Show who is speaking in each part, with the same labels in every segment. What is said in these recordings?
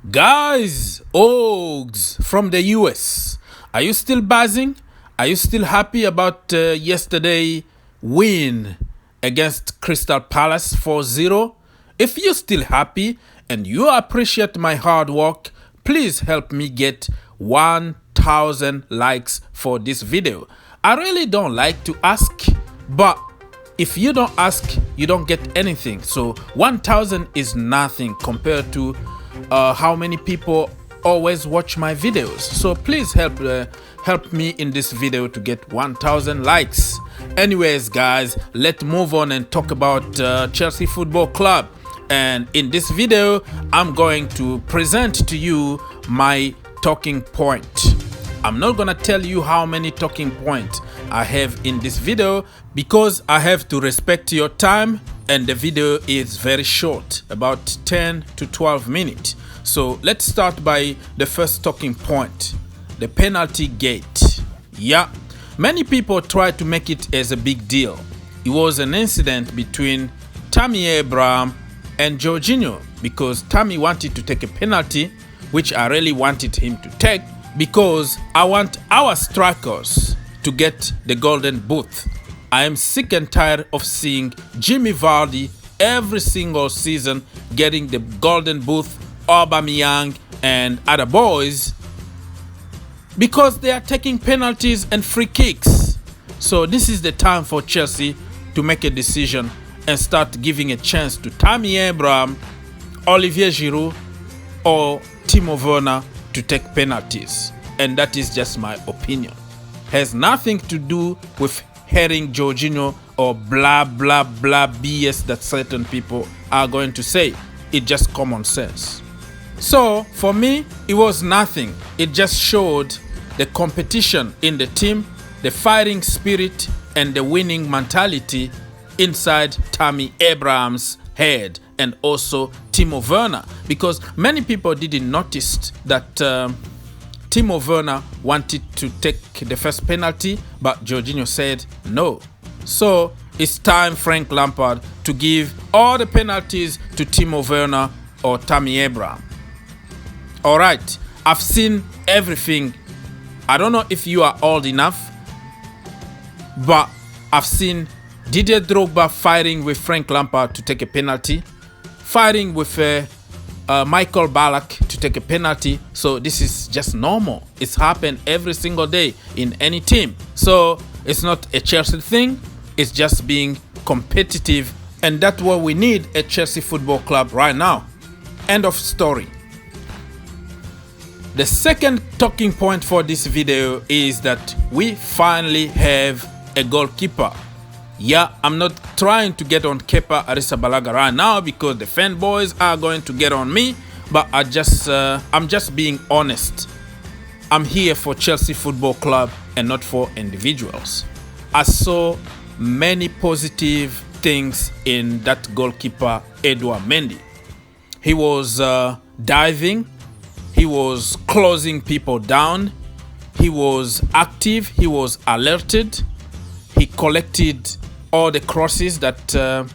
Speaker 1: Guys, Ogs from the US, are you still buzzing? Are you still happy about yesterday win against Crystal Palace 4-0? If you're still happy and you appreciate my hard work, please help me get 1,000 likes for this video. I really don't like to ask, but if you don't ask, you don't get anything. So 1,000 is nothing compared to how many people always watch my videos. So please help me in this video to get 1,000 likes. Anyways, guys, let's move on and talk about Chelsea Football Club. And in this video, I'm going to present to you my talking point. I'm not gonna tell you how many talking points I have in this video because I have to respect your time, and the video is very short, about 10 to 12 minutes. So let's start by the first talking point, the penalty gate. Yeah, many people try to make it as a big deal. It was an incident between Tammy Abraham and Jorginho because Tammy wanted to take a penalty, which I really wanted him to take, because I want our strikers to get the golden boot. I am sick and tired of seeing Jimmy Vardy every single season getting the golden boot, Aubameyang and other boys, because they are taking penalties and free kicks. So this is the time for Chelsea to make a decision and start giving a chance to Tammy Abraham, Olivier Giroud or Timo Werner to take penalties. And that is just my opinion. Has nothing to do with hearing Jorginho or blah blah blah BS that certain people are going to say. It's just common sense. So for me, it was nothing. It just showed the competition in the team, the fighting spirit and the winning mentality inside Tammy Abraham's head, and also Timo Werner, because many people didn't notice that Timo Werner wanted to take the first penalty, but Jorginho said no. So it's time Frank Lampard to give all the penalties to Timo Werner or Tammy Abraham. Alright, I've seen everything. I don't know if you are old enough, but I've seen Didier Drogba fighting with Frank Lampard to take a penalty, fighting with Michael Ballack to take a penalty. So this is just normal. It's happened every single day in any team. So it's not a Chelsea thing. It's just being competitive, and that's what we need at Chelsea Football Club right now. End of story. The second talking point for this video is that we finally have a goalkeeper. Yeah, I'm not trying to get on Kepa Arrizabalaga right now because the fanboys are going to get on me, but I'm just being honest. I'm here for Chelsea Football Club and not for individuals. I saw many positive things in that goalkeeper, Edouard Mendy. He was diving, he was closing people down, he was active, he was alerted, he collected all the crosses that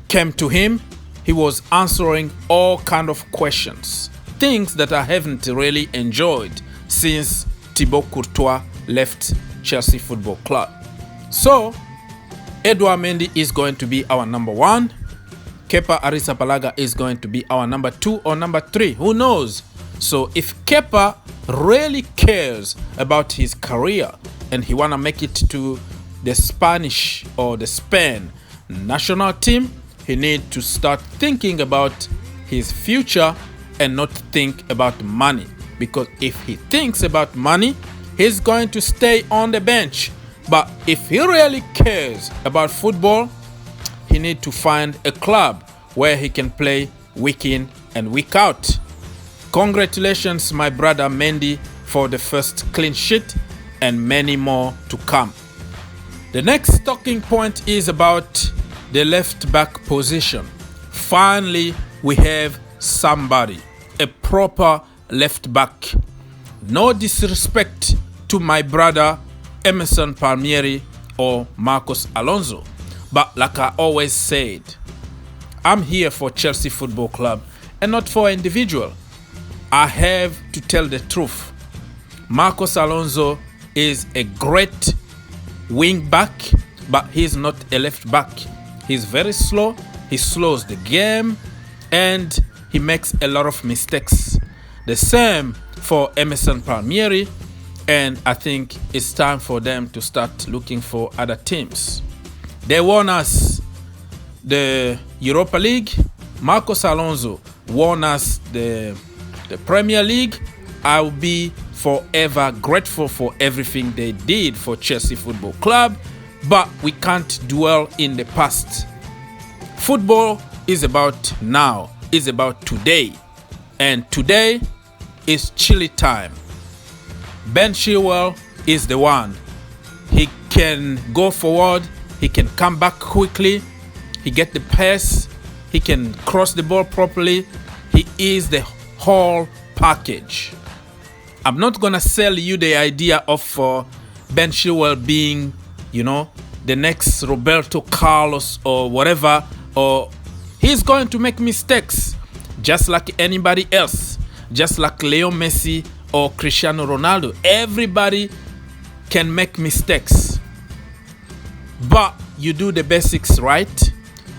Speaker 1: came to him. He was answering all kind of questions, things that I haven't really enjoyed since Thibaut Courtois left Chelsea Football Club. So Edouard Mendy is going to be our number one. Kepa Arrizabalaga is going to be our number 2 or number 3. Who knows? So if Kepa really cares about his career and he wanna make it to the Spanish or the Spain national team, he needs to start thinking about his future and not think about money. Because if he thinks about money, he's going to stay on the bench. But if he really cares about football, he needs to find a club where he can play week in and week out. Congratulations, my brother Mendy, for the first clean sheet and many more to come. The next talking point is about the left back position. Finally, we have somebody, a proper left back. No disrespect to my brother Emerson Palmieri or Marcos Alonso, but like I always said, I'm here for Chelsea Football Club and not for individual. I have to tell the truth. Marcos Alonso is a great wing back, but he's not a left back. He's very slow. He slows the game and he makes a lot of mistakes. The same for Emerson Palmieri, and I think it's time for them to start looking for other teams. They won us the Europa League. Marcos Alonso won us the Premier League. I will be forever grateful for everything they did for Chelsea Football Club, but we can't dwell in the past. Football is about now, is about today, and today is Chile time. Ben Chilwell is the one. He can go forward, he can come back quickly, he get the pass, he can cross the ball properly. He is the whole package. I'm not gonna sell you the idea of Ben Chilwell being, the next Roberto Carlos or whatever, or he's going to make mistakes just like anybody else, just like Leo Messi or Cristiano Ronaldo. Everybody can make mistakes, but you do the basics right.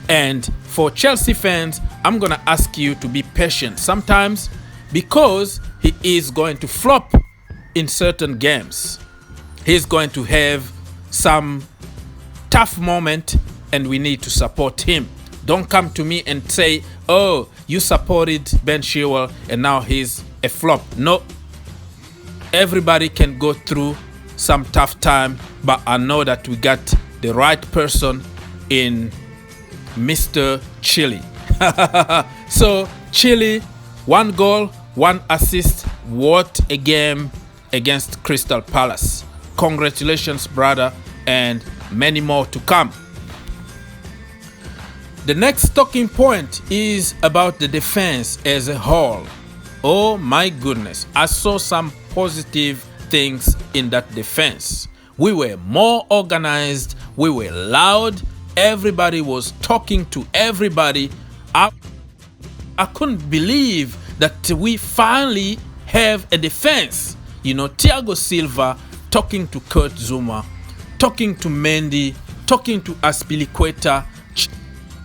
Speaker 1: And for Chelsea fans, I'm gonna ask you to be patient sometimes, because he is going to flop in certain games. He's going to have some tough moment, and we need to support him. Don't come to me and say, oh, you supported Ben Chilwell and now he's a flop. No. Everybody can go through some tough time, but I know that we got the right person in Mr. Chile. So Chile, 1 goal, 1 assist. What a game against Crystal Palace. Congratulations, brother, and many more to come. The next talking point is about the defense as a whole. Oh my goodness, I saw some positive things in that defense. We were more organized, we were loud, everybody was talking to everybody. I couldn't believe that we finally have a defense. Thiago Silva talking to Kurt Zouma, talking to Mendy, talking to Azpilicueta.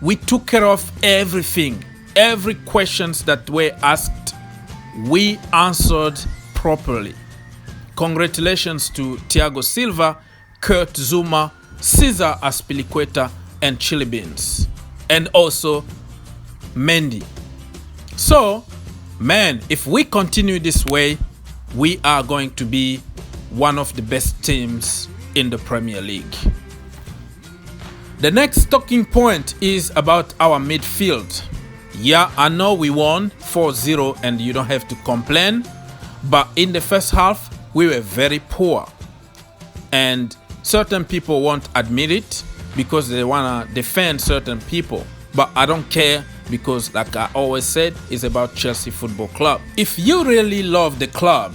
Speaker 1: We took care of everything. Every questions that were asked, we answered properly. Congratulations to Thiago Silva, Kurt Zouma, Cesar Azpilicueta, and Chili Beans, and also Mendy. So, man, if we continue this way, we are going to be one of the best teams in the Premier League. The next talking point is about our midfield. Yeah, I know we won 4-0 and you don't have to complain, but in the first half, we were very poor. And certain people won't admit it because they want to defend certain people. But I don't care, because like I always said, it's about Chelsea Football Club. If you really love the club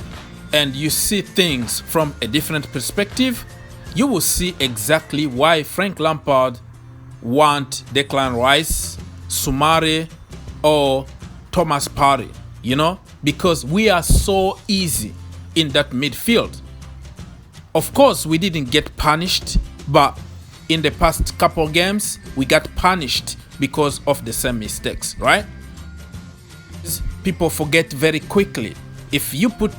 Speaker 1: and you see things from a different perspective, you will see exactly why Frank Lampard want Declan Rice, Soumare, or Thomas Partey, because we are so easy in that midfield. Of course, we didn't get punished, but in the past couple games, we got punished because of the same mistakes, right? People forget very quickly. If you put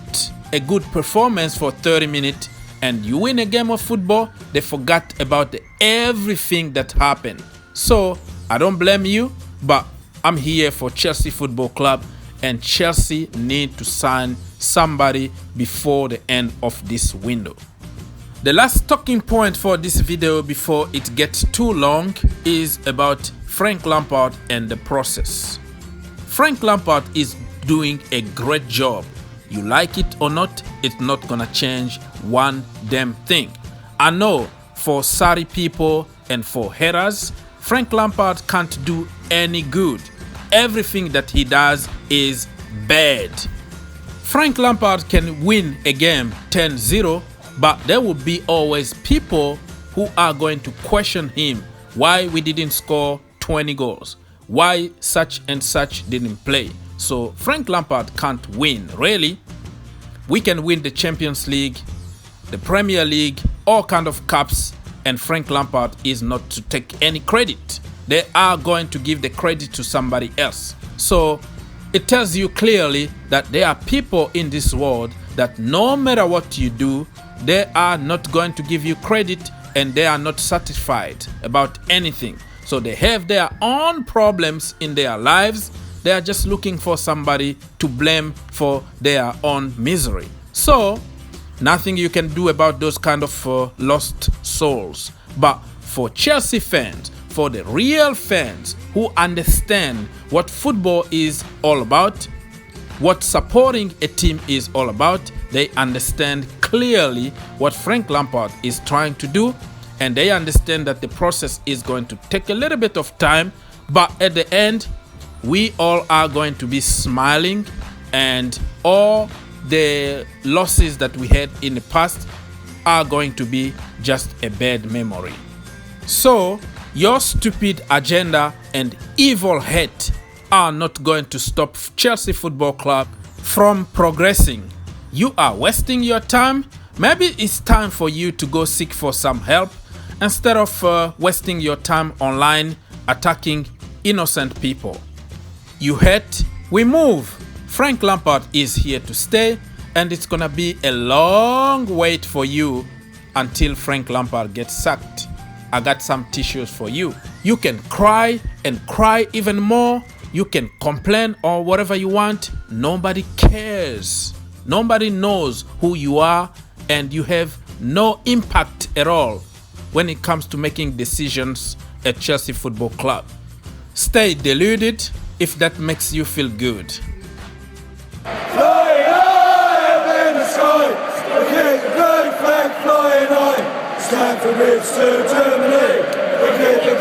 Speaker 1: a good performance for 30 minutes and you win a game of football, they forgot about everything that happened. So I don't blame you, but I'm here for Chelsea Football Club, and Chelsea need to sign somebody before the end of this window. The last talking point for this video before it gets too long is about Frank Lampard and the process. Frank Lampard is doing a great job. You like it or not, it's not gonna change one damn thing. I know for Sarri people and for haters, Frank Lampard can't do any good. Everything that he does is bad. Frank Lampard can win a game 10-0, but there will be always people who are going to question him why we didn't score 20 goals, why such and such didn't play. So Frank Lampard can't win, really. We can win the Champions League, the Premier League, all kind of cups, and Frank Lampard is not to take any credit. They are going to give the credit to somebody else. So it tells you clearly that there are people in this world that no matter what you do, they are not going to give you credit and they are not satisfied about anything. So they have their own problems in their lives. They are just looking for somebody to blame for their own misery. So nothing you can do about those kind of lost souls. But for Chelsea fans, for the real fans who understand what football is all about, what supporting a team is all about, they understand clearly what Frank Lampard is trying to do, and they understand that the process is going to take a little bit of time, but at the end, we all are going to be smiling, and all the losses that we had in the past are going to be just a bad memory. So your stupid agenda and evil hate are not going to stop Chelsea Football Club from progressing. You are wasting your time. Maybe it's time for you to go seek for some help instead of wasting your time online attacking innocent people. You hate, we move. Frank Lampard is here to stay, and it's gonna be a long wait for you until Frank Lampard gets sacked. I got some tissues for you. You can cry and cry even more. You can complain or whatever you want. Nobody cares. Nobody knows who you are, and you have no impact at all when it comes to making decisions at Chelsea Football Club. Stay deluded if that makes you feel good.
Speaker 2: Flying high in the sky, the king blue flag flying high. Stand for bridge to Germany, we keep the